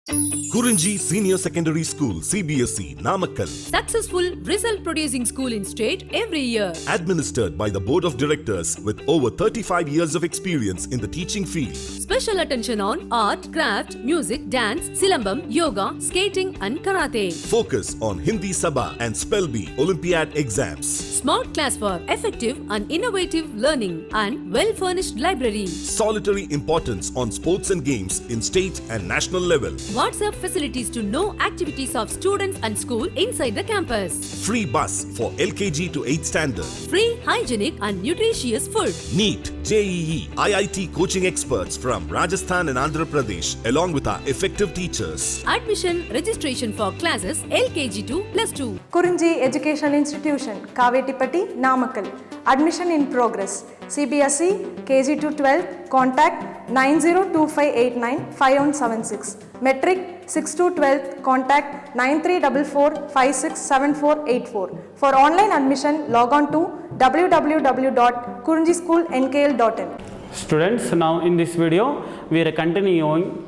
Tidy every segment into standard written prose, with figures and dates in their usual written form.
Kurinji Senior Secondary School, CBSE, Namakkal. Successful result producing school in state every year. Administered by the Board of Directors with over 35 years of experience in the teaching field. Special attention on art, craft, music, dance, silambam, yoga, skating and karate. Focus on Hindi Sabha and Spell Bee Olympiad exams. Smart class for effective and innovative learning and well-furnished library. Solitary importance on sports and games in state and national level. WhatsApp facilities to know activities of students and school inside the campus. Free bus for LKG to 8th standard. Free, hygienic and nutritious food. NEET, JEE, IIT coaching experts from Rajasthan and Andhra Pradesh along with our effective teachers. Admission registration for classes LKG to +2. Kurinji Educational Institution, Kavetipatti, Namakkal. Admission in progress. CBSE, KG to 12, contact 9025895176. Metric 6 to 12, contact 9344567484. For online admission, log on to www.kurinjischoolnkl.in. Students, now in this video we are continuing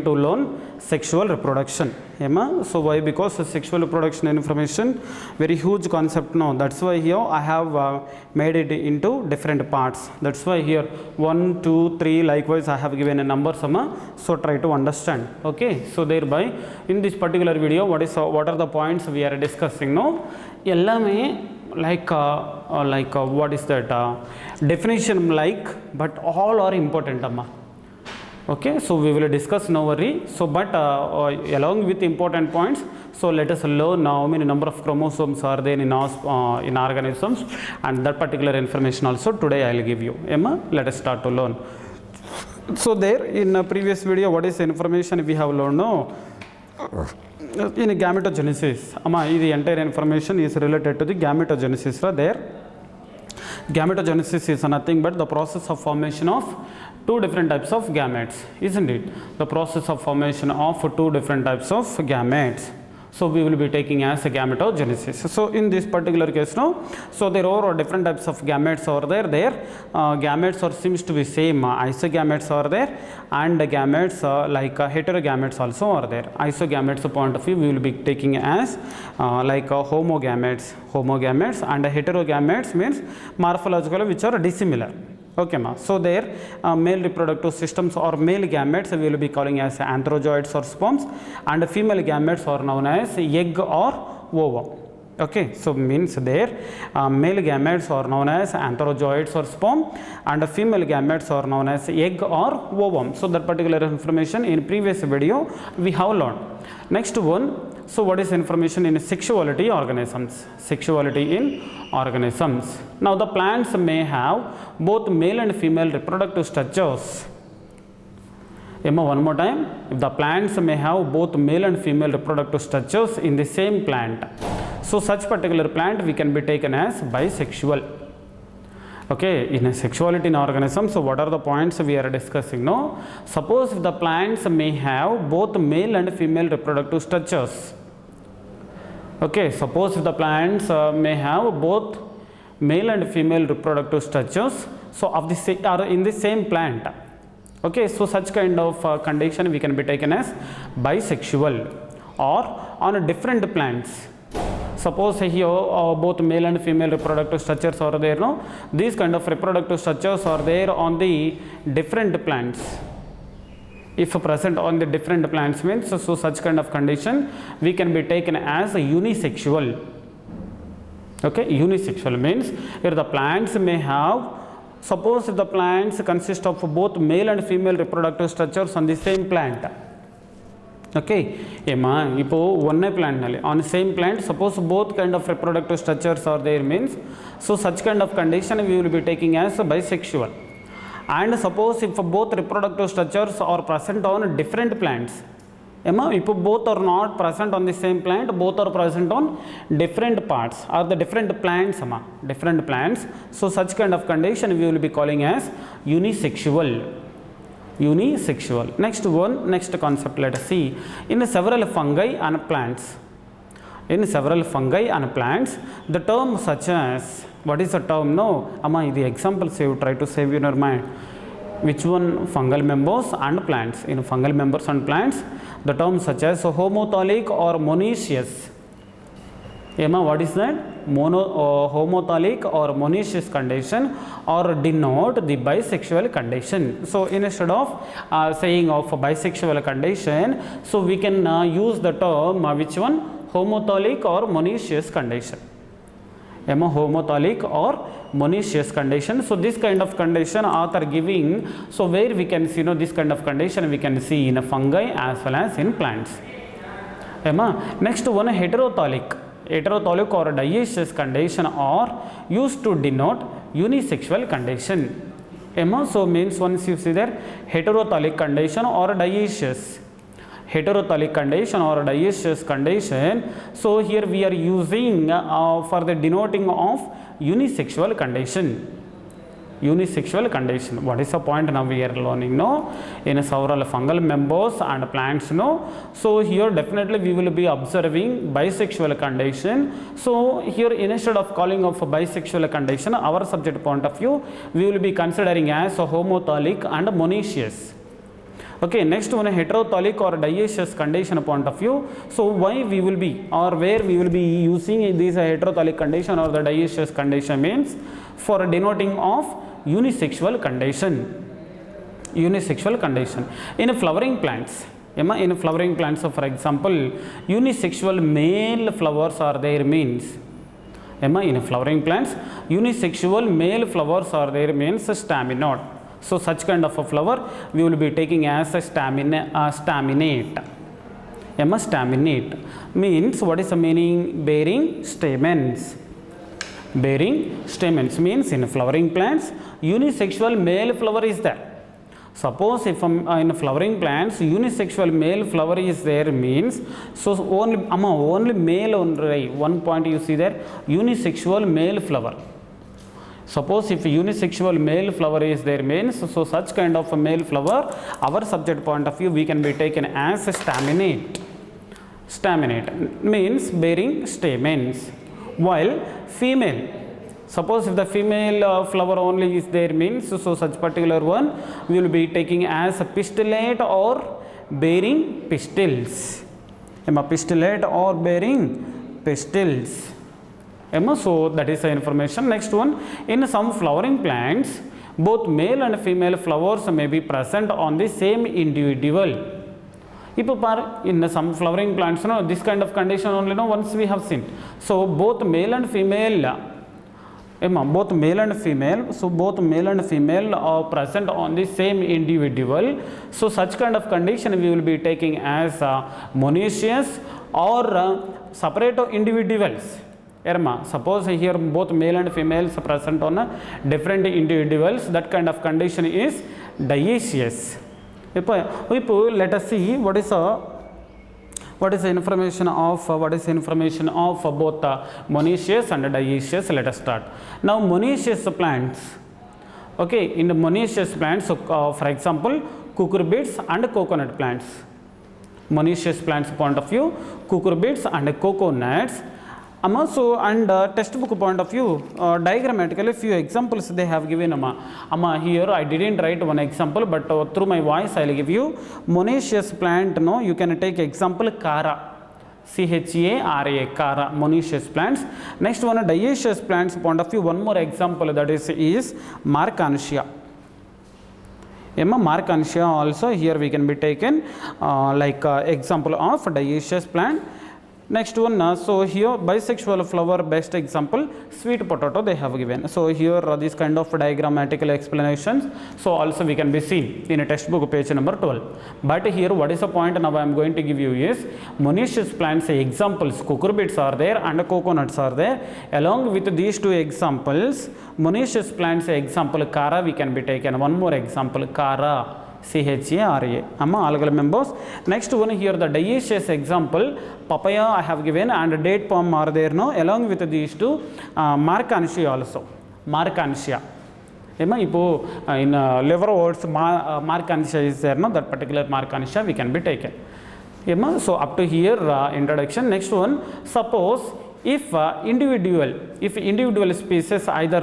to learn sexual reproduction. So why? Because sexual reproduction information very huge concept now. That's why here I have made it into different parts. That's why here 1, 2, 3 likewise I have given a number summa. So try to understand. Okay. So thereby in this particular video what are the points we are discussing now? Ellame like what is that definition but all are important amma. Okay, so we will discuss no worry. So but along with important points, so let us learn how many number of chromosomes are there in organisms, and that particular information also today I will give you. Emma, let us start to learn. So there in a previous video what is the information we have learned? No, in gametogenesis, the entire information is related to the gametogenesis. There gametogenesis is nothing but the process of formation of two different types of gametes, isn't it? The process of formation of two different types of gametes. So we will be taking as a gametogenesis. So in this particular case now, so there are different types of gametes over there. Gametes are seems to be same. Isogametes are there, and gametes like heterogametes also are there. Isogametes point of view we will be taking as homogametes, and heterogametes means morphologically which are dissimilar. Okay, ma. So there male reproductive systems or male gametes we will be calling as anthrozoids or sperms, and female gametes are known as egg or ovum. Okay, so means there male gametes are known as anthrozoids or sperm, and female gametes are known as egg or ovum. So that particular information in previous video we have learned. Next one, so what is information in sexuality organisms? Sexuality in organisms. Now the plants may have both male and female reproductive structures. Emma, one more time. If the plants may have both male and female reproductive structures in the same plant, so such particular plant we can be taken as bisexual. Okay, in a sexuality in organisms, so what are the points we are discussing now? Suppose if the plants may have both male and female reproductive structures. Okay, suppose if the plants may have both male and female reproductive structures, so of the are in the same plant. Okay, so such kind of condition we can be taken as bisexual. Or on a different plants. Suppose here both male and female reproductive structures are there, no? These kind of reproductive structures are there on the different plants. If present on the different plants means, so such kind of condition we can be taken as a unisexual. Okay, unisexual means here the plants may have, suppose if the plants consist of both male and female reproductive structures on the same plant. Okay, one plant on the same plant, suppose both kind of reproductive structures are there means, so such kind of condition we will be taking as a bisexual. And suppose if both reproductive structures are present on different plants, if both are not present on the same plant, both are present on different parts or the different plants, different plants, so such kind of condition we will be calling as unisexual. Unisexual. Next one, next concept let us see. In several fungi and plants, the term such as, what is the term? No, the examples you try to save in your mind. Which one? Fungal members and plants. In fungal members and plants, the terms such as homothallic or monoecious. Emma, what is that? Homothallic or monoecious condition or denote the bisexual condition. So instead of saying of a bisexual condition, so we can use the term which one? Homothallic or monoecious condition. Emma, homothallic or monoecious condition. So this kind of condition author giving, so where we can see, this kind of condition we can see in a fungi as well as in plants. Emma, next one, heterothallic or dioecious condition are used to denote unisexual condition. Emma, so means once you see there heterothallic condition or dioecious condition, so here we are using for the denoting of unisexual condition. What is the point now we are learning? No, in several fungal members and plants, no. So here definitely we will be observing bisexual condition. So here instead of calling of a bisexual condition, our subject point of view, we will be considering as a homothallic and monoecious. Okay, next one, heterothallic or dioecious condition point of view. So why we will be or where we will be using this heterothallic condition or the dioecious condition means for denoting of unisexual condition. In flowering plants, in flowering plants, so for example, unisexual male flowers are there means, in flowering plants, unisexual male flowers are there means staminate. So such kind of a flower we will be taking as a staminate. Staminate means, what is the meaning? Bearing stamens. Means in flowering plants unisexual male flower is there. Suppose if in flowering plants unisexual male flower is there means, so only male only. One point you see there, unisexual male flower. Suppose if unisexual male flower is there means, so such kind of a male flower, our subject point of view, we can be taken as a staminate. Means bearing stamens. While female, suppose if the female flower only is there means, so such particular one we will be taking as a pistillate or bearing pistils. Pistillate or bearing pistils. So that is the information. Next one, in some flowering plants, both male and female flowers may be present on the same individual. In some flowering plants, this kind of condition only once we have seen. So both male and female, are present on the same individual. So such kind of condition we will be taking as monoecious or separate individuals. Suppose here both male and females are present on different individuals, that kind of condition is dioecious. Let us see what is the information of both monoecious and dioecious. Let us start. Now monoecious plants. Okay, in the monoecious plants, so for example, cucurbits and coconut plants. Monoecious plants point of view, cucurbits and coconuts. So and textbook point of view, diagrammatically few examples they have given. Here I didn't write one example, but through my voice I will give you. Monoecious plant, you can take example Chara, C-H-A-R-A, Chara, monoecious plants. Next one, dioecious plants point of view, one more example, that is Marchantia. Marchantia also here we can be taken example of dioecious plant. Next one, so here bisexual flower, best example sweet potato they have given. So here this kind of diagrammatical explanations, so also we can be seen in a textbook page number 12. But here what is the point now I am going to give you is monoecious plants examples, cucurbits are there and coconuts are there. Along with these two examples, monoecious plants example Chara we can be taken. One more example Chara, C-H-A-R-A, algal members. Next one here the dioecious example, papaya I have given and date palm are there now. Along with these two, Marchantia also. Marchantia. In liver words, Marchantia is there now, that particular Marchantia we can be taken. So up to here introduction. Next one, suppose if individual species either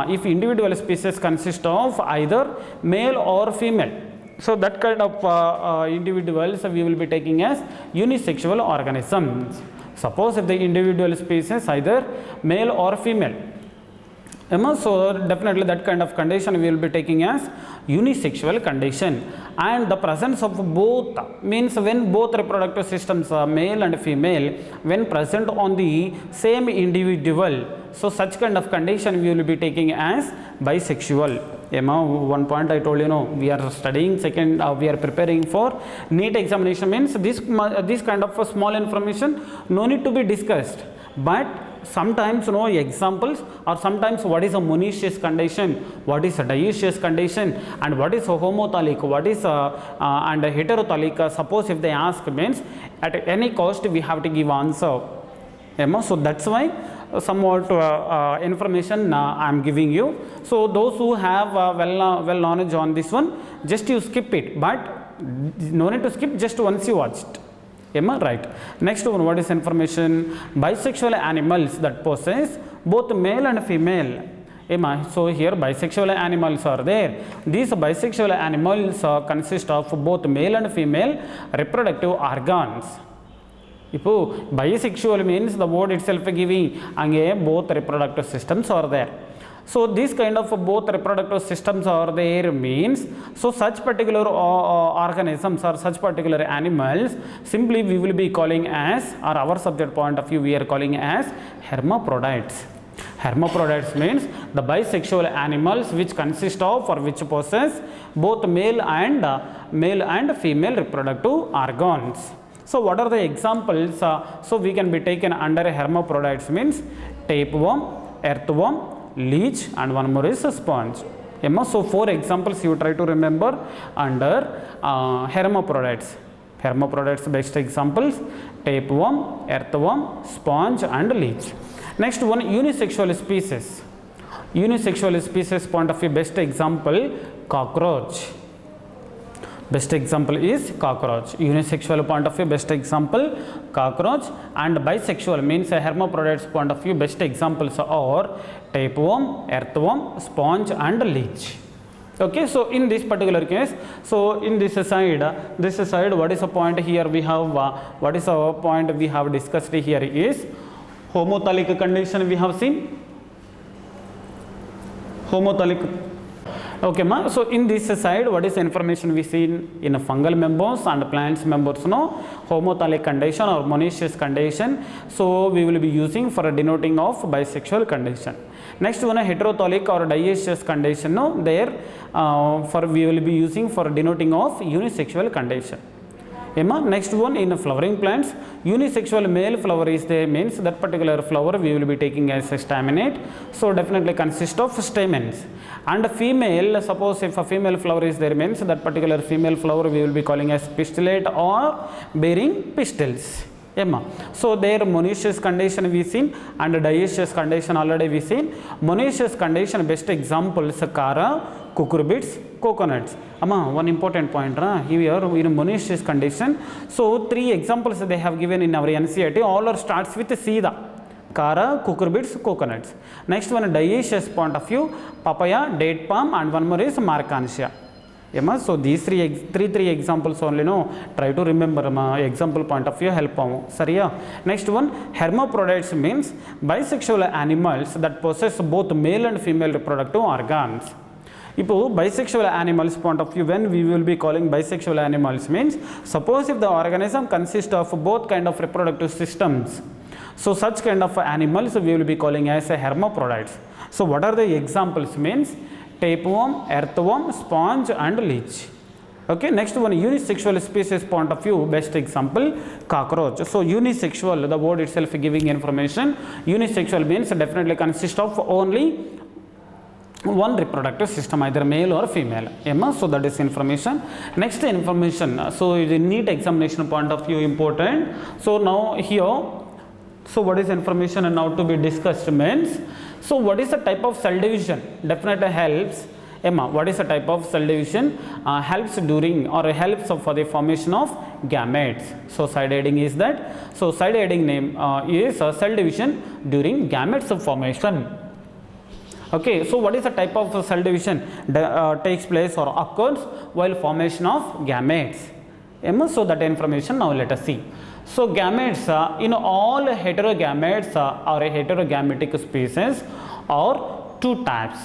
if individual species consist of either male or female, so that kind of individuals we will be taking as unisexual organisms. Suppose if the individual species either male or female, so definitely that kind of condition we will be taking as unisexual condition. And the presence of both means when both reproductive systems are male and female when present on the same individual, so such kind of condition we will be taking as bisexual. One point I told you, we are studying second, we are preparing for NEET examination, means this kind of small information no need to be discussed, but sometimes examples, or sometimes what is a monoecious condition, what is a dioecious condition, and what is a homothallic, what is and a heterothallic. Suppose if they ask, means at any cost we have to give answer. So that's why somewhat information I am giving you. So those who have well knowledge on this one, just you skip it, but no need to skip, just once you watched. Right. Next one, what is information? Bisexual animals that possess both male and female. So here bisexual animals are there. These bisexual animals consist of both male and female reproductive organs. Bisexual means the word itself giving both reproductive systems are there. So these kind of both reproductive systems are there means, so such particular organisms or such particular animals simply we will be calling as, or our subject point of view we are calling as hermaphrodites. Hermaphrodites means the bisexual animals which consist of or which possess both male and female reproductive organs. So what are the examples? So we can be taken under hermaphrodites means tapeworm, earthworm, leech, and one more is a sponge. So 4 examples you try to remember under hermaphrodites. Hermaphrodites best examples: tapeworm, earthworm, sponge, and leech. Next one, unisexual species. Unisexual species point of view best example cockroach. Best example is cockroach. Unisexual point of view best example cockroach, and bisexual means a hermaphrodites point of view best examples are tapeworm, earthworm, sponge, and leech. Okay, so in this particular case, so in this side what is the point here we have what is the point we have discussed here is homothallic condition we have seen. Homothallic. Okay, ma. So in this side, what is information we see in fungal members and plants members? Homothallic condition or monoecious condition. So we will be using for a denoting of bisexual condition. Next one, a heterothallic or dioecious condition. There for we will be using for denoting of unisexual condition. Next one, in flowering plants, unisexual male flower is there means that particular flower we will be taking as a staminate. So definitely consist of stamens. And female, suppose if a female flower is there means that particular female flower we will be calling as pistillate or bearing pistils. So there monoecious condition we seen and dioecious condition already we seen. Monoecious condition best examples Kara, cucurbits, coconuts. One important point here in monoecious condition. So 3 examples they have given in our NCERT. All are starts with Sida. Kara, cucurbits, coconuts. Next one, dioecious point of view, papaya, date palm, and one more is markantia. So these three examples only try to remember example point of view help. Next one, hermaphrodites means bisexual animals that possess both male and female reproductive organs. Bisexual animals point of view, when we will be calling bisexual animals means suppose if the organism consists of both kind of reproductive systems. So such kind of animals we will be calling as a hermaphrodites. So what are the examples means tapeworm, earthworm, sponge, and leech. Okay, next one, unisexual species point of view best example cockroach. So unisexual, the word itself giving information. Unisexual means definitely consists of only one reproductive system, either male or female. So that is information. Next information, so the NEET examination point of view important. So now here, so what is information and now to be discussed means, so what is the type of cell division? Definitely helps. Emma, what is the type of cell division helps during or helps for the formation of gametes? So side heading is that. So side heading name is cell division during gametes formation. Okay, so what is the type of cell division that takes place or occurs while formation of gametes? Emma, so that information now let us see. So gametes in all heterogametes or heterogametic species are two types.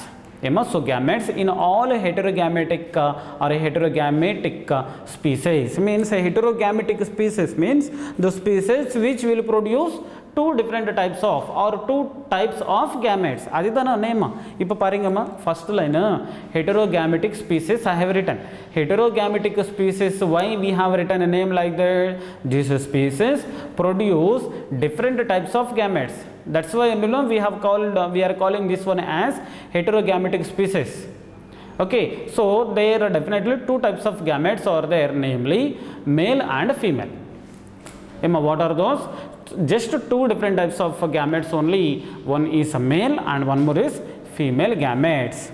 So gametes in all heterogametic or heterogametic species means a heterogametic species means the species which will produce two different types of or two types of gametes. Aditana name. Ipa paringama first line heterogametic species I have written. Heterogametic species, why we have written a name like that? These species produce different types of gametes. That's why we are calling this one as heterogametic species. Okay, so there are definitely two types of gametes are there, namely male and female. What are those? Just two different types of gametes only. One is a male and one more is female gametes.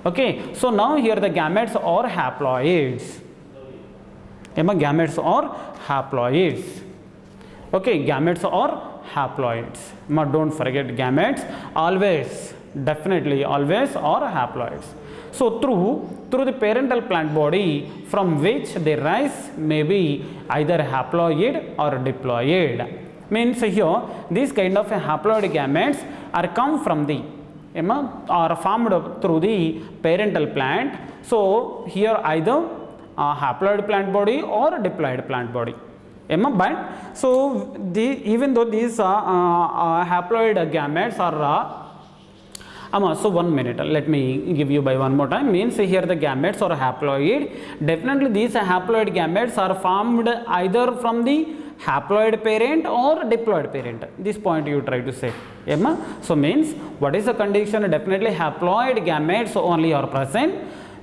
Okay, so now here the gametes are haploids. Gametes are haploids. Okay, gametes are haploids. Don't forget gametes always, definitely always are haploids. So through the parental plant body from which they rise may be either haploid or diploid. Means here these kind of haploid gametes are come from the are formed through the parental plant. So here either haploid plant body or diploid plant body. But so even though these haploid gametes are so 1 minute, let me give you by one more time. Means here the gametes are haploid. Definitely these haploid gametes are formed either from the haploid parent or diploid parent. This point you try to say. So means what is the condition? Definitely haploid gametes only are present.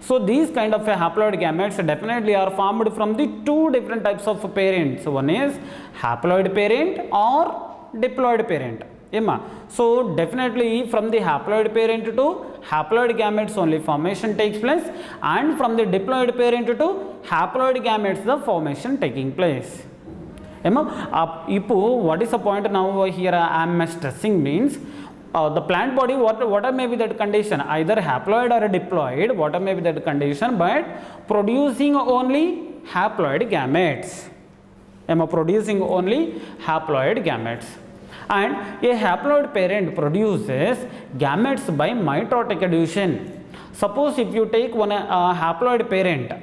So these kind of haploid gametes definitely are formed from the two different types of parents. So one is haploid parent or diploid parent. So definitely from the haploid parent to haploid gametes only formation takes place, and from the diploid parent to haploid gametes the formation taking place. What is the point now here I am stressing means the plant body, whatever may be that condition, either haploid or diploid, whatever may be that condition, but producing only haploid gametes. Producing only haploid gametes. And a haploid parent produces gametes by mitotic addition. Suppose if you take one haploid parent,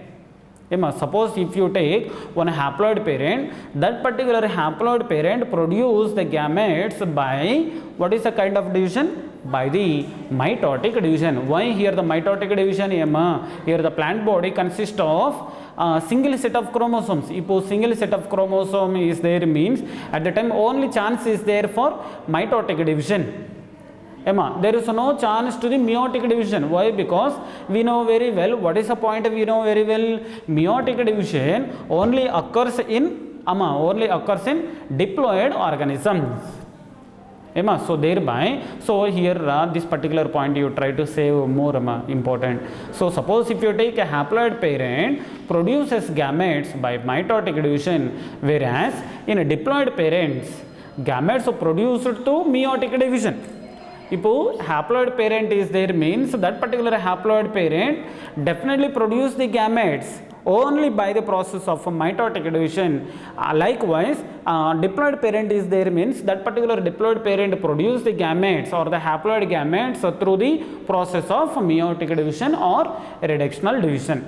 suppose if you take one haploid parent, that particular haploid parent produce the gametes by what is the kind of division? By the mitotic division. Why here the mitotic division? Here the plant body consists of single set of chromosomes. If single set of chromosome is there means at the time only chance is there for mitotic division. There is no chance to the meiotic division. Why? Because we know very well, what is the point? We know very well meiotic division only occurs in diploid organisms. So thereby, so here this particular point you try to say more important. So suppose if you take a haploid parent produces gametes by mitotic division, whereas in a diploid parents gametes are produced to meiotic division. If haploid parent is there means that particular haploid parent definitely produce the gametes only by the process of mitotic division. Likewise, diploid parent is there means that particular diploid parent produce the gametes or the haploid gametes through the process of meiotic division or reductional division.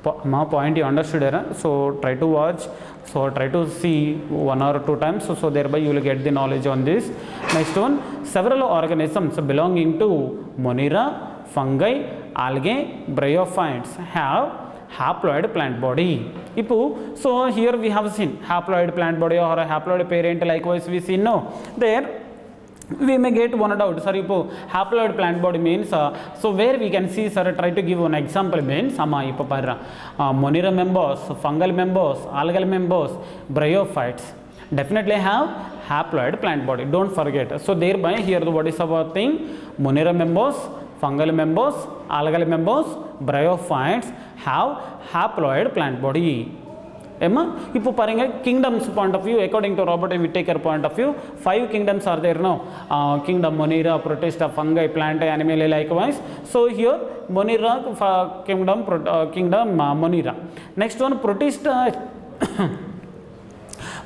Point you understood? So try to watch. So try to see 1 or 2 times. So thereby you will get the knowledge on this. Next one, several organisms belonging to Monera, fungi, algae, bryophytes have haploid plant body. So here we have seen haploid plant body or a haploid parent. Likewise we see no. There we may get one doubt, sir, haploid plant body means, so where we can see, sir, try to give one example means, Monera members, fungal members, algal members, bryophytes definitely have haploid plant body. Don't forget. So thereby here what is our thing? Monera members, fungal members, algal members, bryophytes have haploid plant body. Emma, இப்போ பாருங்க kingdoms point of view, according to Robert Whittaker point of view, 5 kingdoms are there now. Kingdom Monera, Protista, Fungi, Plant, Animal, likewise. So here Monera kingdom Monera. Next one, Protista.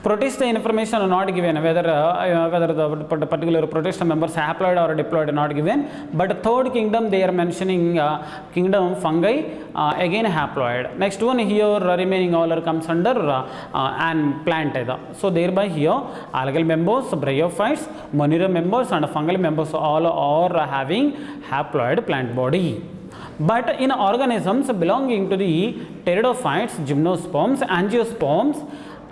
Protista information are not given whether the particular protista members haploid or diploid are not given, but third kingdom they are mentioning kingdom fungi, again haploid. Next one here remaining all comes under and plant. So thereby here algal members, bryophytes, Monera members and fungal members all are having haploid plant body. But in organisms belonging to the pteridophytes, gymnosperms, angiosperms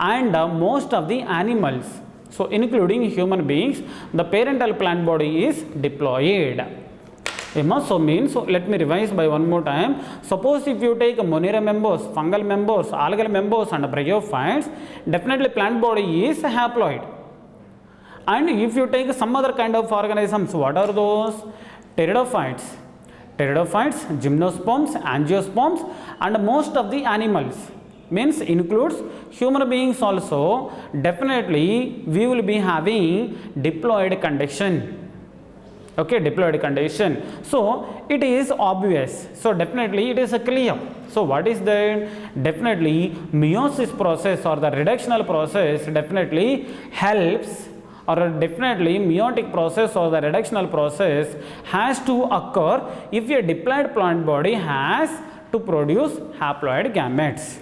and most of the animals, so including human beings, the parental plant body is diploid. So means, so let me revise by one more time. Suppose if you take Monera members, fungal members, algal members and bryophytes, definitely plant body is haploid. And if you take some other kind of organisms, what are those? Pteridophytes, gymnosperms, angiosperms and most of the animals, means includes human beings also, definitely we will be having diploid condition. Okay, diploid condition. So it is obvious. So definitely it is clear. So what is that? Definitely meiosis process or the reductional process definitely helps, or definitely meiotic process or the reductional process has to occur if a diploid plant body has to produce haploid gametes.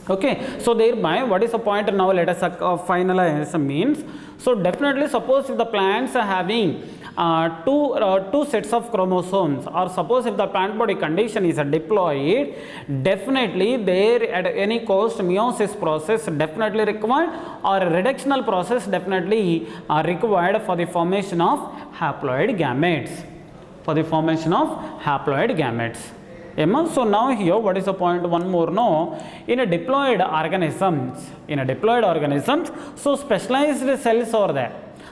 Okay, so thereby what is the point now? Let us finalize means. So definitely suppose if the plants are having two sets of chromosomes, or suppose if the plant body condition is a diploid, definitely there at any cost meiosis process definitely required, or a reductional process definitely required for the formation of haploid gametes. So now here what is the point? One more, no, in a diploid organisms, so specialized cells are there,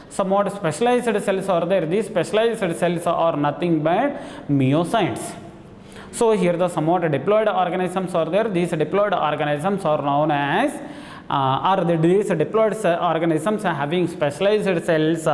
somewhat specialized cells are there. These specialized cells are nothing but myocytes. So here the somewhat diploid organisms are there. These diploid organisms are known as these diploid organisms are having specialized cells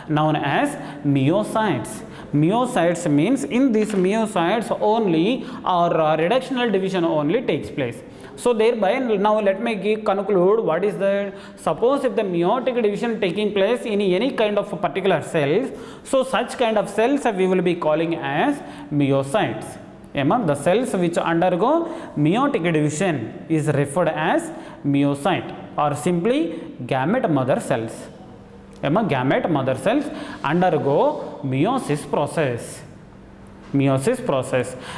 known as myocytes. Myocytes means in these myocytes only or reductional division only takes place. So thereby now let me conclude what is that. Suppose if the meiotic division taking place in any kind of particular cells, so such kind of cells we will be calling as myocytes. The cells which undergo meiotic division is referred as myocyte, or simply gamete mother cells. Gamete mother cells undergo meiosis process.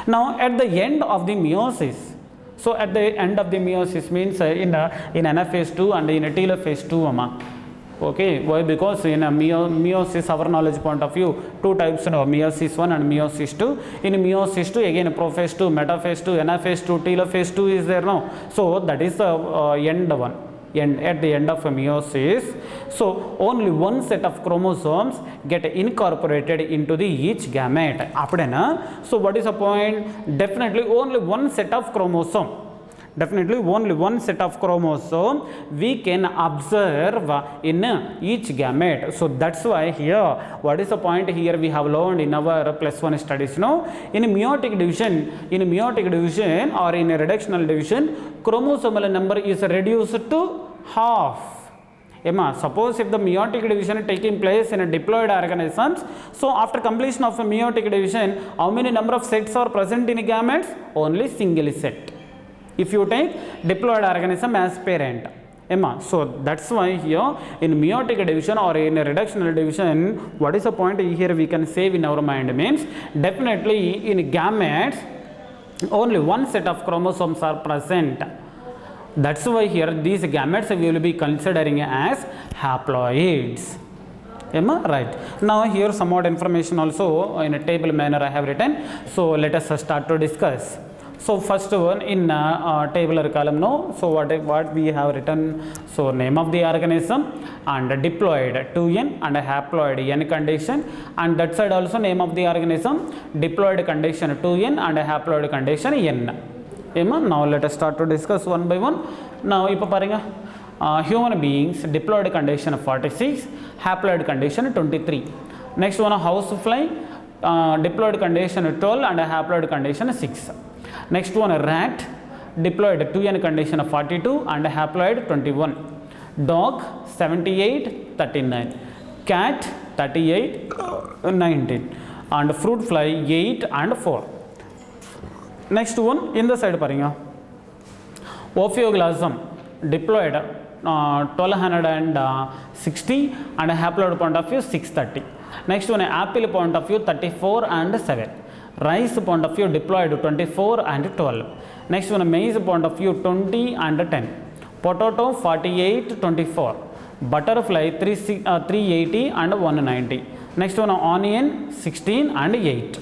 Now at the end of the meiosis, so at the end of the meiosis means in anaphase 2 and in telophase 2. Okay, why? Because in a meiosis, our knowledge point of view, two types, meiosis 1 and meiosis 2. In meiosis 2 again prophase 2, metaphase 2, anaphase 2, telophase 2 is there now. So that is the end one. At the end of meiosis, so only one set of chromosomes get incorporated into the each gamete. So what is the point? Definitely only one set of chromosome. We can observe in each gamete. So that's why here, what is the point here we have learned in our +1 studies now? In meiotic division or in a reductional division, chromosomal number is reduced to half. Suppose if the meiotic division taking place in a diploid organisms, so after completion of a meiotic division, how many number of sets are present in gametes? Only single set, if you take diploid organism as parent. So that's why here in meiotic division or in a reductional division, what is the point here we can save in our mind means definitely in gametes only one set of chromosomes are present. That's why here these gametes we will be considering as haploids. Right. Now here some more information also in a table manner I have written. So let us start to discuss. So first one in tabular column, no. So what we have written, so name of the organism and diploid 2n and haploid n condition, and that side also name of the organism, diploid condition 2n and haploid condition n. Now let us start to discuss one by one. Now ipo paringa, human beings diploid condition 46, haploid condition 23. Next one, housefly diploid condition 12 and haploid condition 6. Next one, rat diploid 2n condition 42 and haploid 21. Dog 78 39, cat 38 19, and fruit fly 8 and 4. Next one in the side paringa, Ophioglossum diploid 1260 and haploid point of view 630. Next one, apple point of view 34 and 7. Rice point of view diploid 24 and 12. Next one, maize point of view 20 and 10. Potato 48 24. Butterfly 380 and 190. Next one, onion 16 and 8.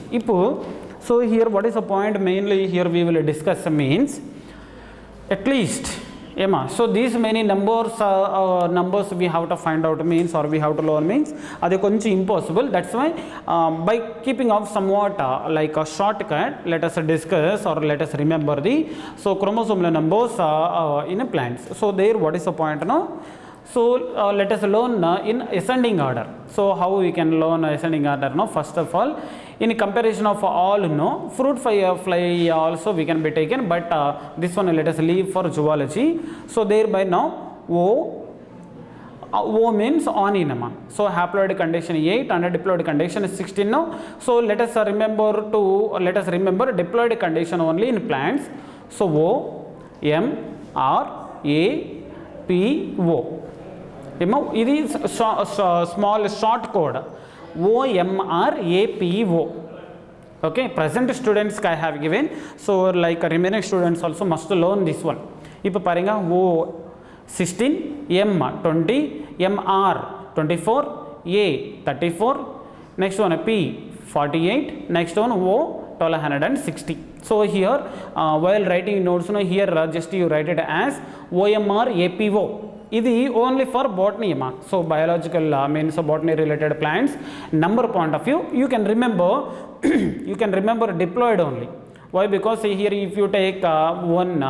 So here what is the point mainly here we will discuss means at least so these many numbers we have to find out means, or we have to learn means, adi konchi impossible. That's why by keeping up somewhat like a shortcut, let us discuss or let us remember the chromosomal numbers in plants. So there what is the point now? So let us learn in ascending order. So how we can learn ascending order now? First of all, in comparison of all, no, fruit fly also we can be taken, but this one let us leave for zoology. So thereby now O means onion. So haploid condition 8 and diploid condition 16 now. So let us remember diploid condition only in plants. So O M R A P O. It is small short code OMRAPO. Okay, present students I have given, so like remaining students also must learn this one. Ipo paringa O 16, M 20, MR 24, A 34, next one P 48, next one O 1260. So here while writing notes, here just you write it as OMRAPO. This is only for botany. So biological means botany related plants. Number point of view, you can remember diploid only. Why? Because here if you take one,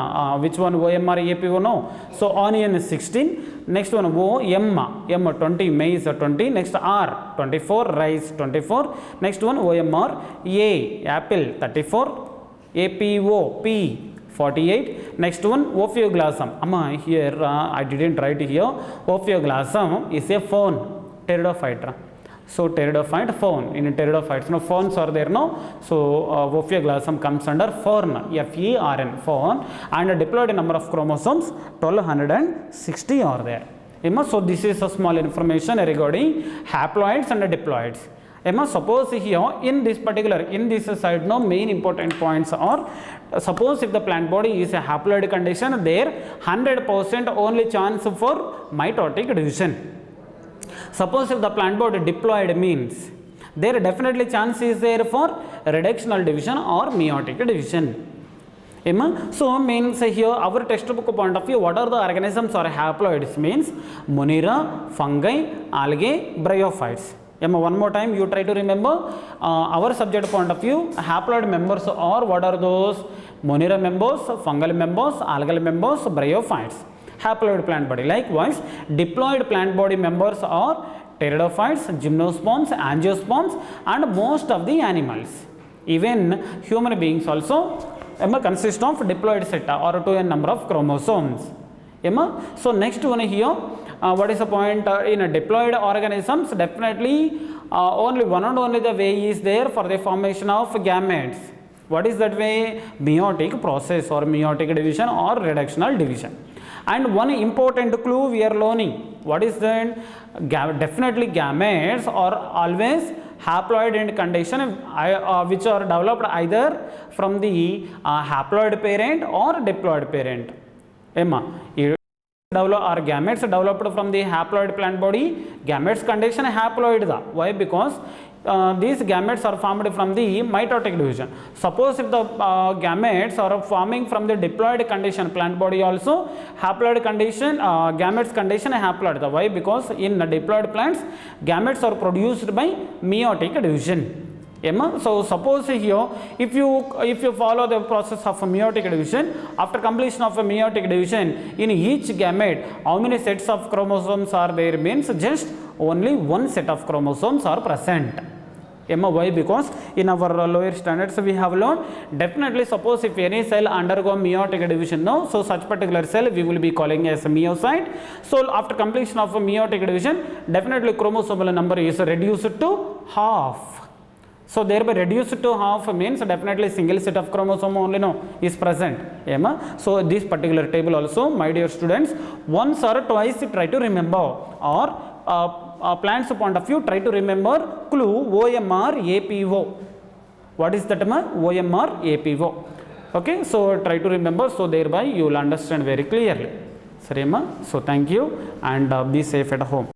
which one OMR APO, no. So onion is 16, next one O M 20, maize 20, next R 24, rice 24, next one OMR A apple 34, APO P 48. Next one, Ophioglossum. Here I didn't write here. Ophioglossum is a fern, pteridophyte. So pteridophyte, fern. In pteridophytes, no ferns are there, no. So Ophioglossum comes under fern, FERN, fern, and a diploid number of chromosomes 1260 are there. So this is a small information regarding haploids and diploids. Suppose here in this side, no, main important points are, suppose if the plant body is a haploid condition, there 100% only chance for mitotic division. Suppose if the plant body diploid means, there definitely chance is there for reductional division or meiotic division. So means here our textbook point of view, what are the organisms or haploids means Monera, fungi, algae, bryophytes. One more time you try to remember our subject point of view, haploid members are what are those? Monera members, fungal members, algal members, bryophytes. Haploid plant body. Likewise, diploid plant body members are pteridophytes, gymnosperms, angiosperms, and most of the animals. Even human beings also consist of diploid set or 2n number of chromosomes. So next one here, what is the point in a diploid organisms? Definitely only one and only the way is there for the formation of gametes. What is that way? Meiotic process or meiotic division or reductional division. And one important clue we are learning, what is that? Definitely gametes are always haploid in condition which are developed either from the haploid parent or diploid parent. Are gametes developed from the haploid plant body? Gametes condition haploid. Why? Because these gametes are formed from the mitotic division. Suppose if the gametes are forming from the diploid condition, plant body also haploid condition, gametes condition haploid. Why? Because in diploid plants gametes are produced by meiotic division. So suppose here if you follow the process of a meiotic division, after completion of a meiotic division, in each gamete how many sets of chromosomes are there means just only one set of chromosomes are present. Why? Because in our lower standards we have learned, definitely suppose if any cell undergo meiotic division, no, so such particular cell we will be calling as a meiocyte. So after completion of a meiotic division, definitely chromosomal number is reduced to half. So thereby reduced to half means definitely single set of chromosome only no is present. So this particular table also, my dear students, once or twice try to remember, or plants point of view try to remember clue OMR APO. What is that term? OMR APO. Okay, so try to remember, so thereby you will understand very clearly. So thank you and be safe at home.